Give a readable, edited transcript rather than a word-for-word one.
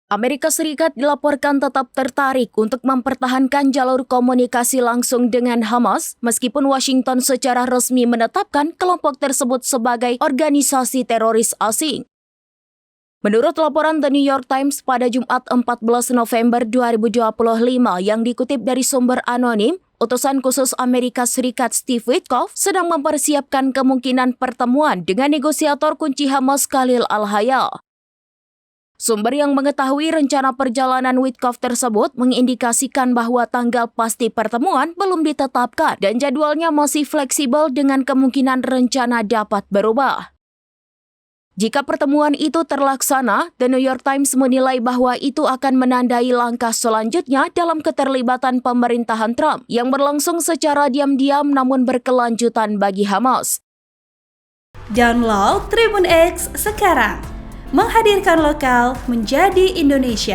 Amerika Serikat dilaporkan tetap tertarik untuk mempertahankan jalur komunikasi langsung dengan Hamas, meskipun Washington secara resmi menetapkan kelompok tersebut sebagai organisasi teroris asing. Menurut laporan The New York Times pada Jumat 14 November 2025 yang dikutip dari sumber anonim, utusan khusus Amerika Serikat Steve Witkoff sedang mempersiapkan kemungkinan pertemuan dengan negosiator kunci Hamas Khalil Al-Hayya. Sumber yang mengetahui rencana perjalanan Witkoff tersebut mengindikasikan bahwa tanggal pasti pertemuan belum ditetapkan dan jadwalnya masih fleksibel dengan kemungkinan rencana dapat berubah. Jika pertemuan itu terlaksana, The New York Times menilai bahwa itu akan menandai langkah selanjutnya dalam keterlibatan pemerintahan Trump yang berlangsung secara diam-diam namun berkelanjutan bagi Hamas. Download Tribun X sekarang, menghadirkan lokal menjadi Indonesia.